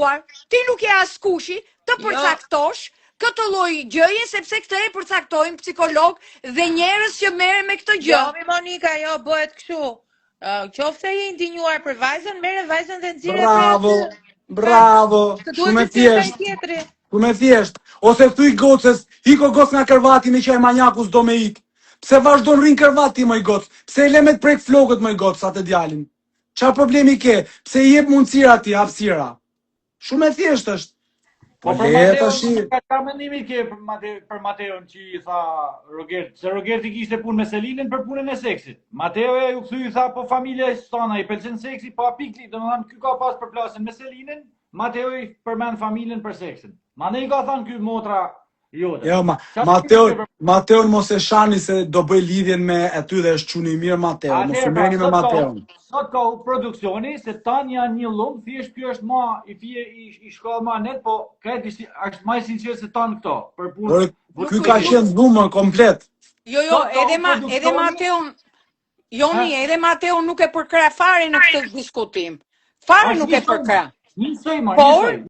lejuar, ti nuk je askushi të përcaktosh këtë lloj gjëje sepse këtë e përcaktojnë psikolog dhe njerëz që merren me këtë gjë. Jo, mi Monika, jo, bëhet kështu. Qofte i ndinjuar për vajzën, merre vajzën dhe nxjerrë Bravo, bravo, shumë e thjesht. Shumë e thjesht. Ose thuj gocës, hiko gocë nga kërvati me qaj manjaku s'do me ik. Pse vazhdo në rinë kërvati, moj gocë? Pse e le me të prek flokët, moj gocë, atë djalin? Qa problemi ke? Pse i jep mundësira ti, hapësira? Shumë e thjesht është. Po për Mateon, ka mendimi ke për Mateon që i tha Rogert, se Rogerti kishte punë me Selinën për punën e seksit. Mateo ju kthy i tha po familja e stana i pëlqen seksi, po apikli, domethënë ky ka pas përplasjen me Selinën, Mateo i përmend familjen për seksin. Mandej ka thënë ky motra jote. Jo, Mateon mos e shani se do bëj lidhjen me aty dhe është çuni i mirë Mateo, mos u merrni me Mateon. Sot ka produksioni se tani janë një lum, thjesht ky është më i fije i shkollë më net, po ka është më i sinqert se tan këto për punë. Ky ka qenë numër komplet. Jo, edhe Mateon Joni, edhe Mateon nuk e përkra fare në këtë diskutim. Fare nuk e përkra. Nisoj.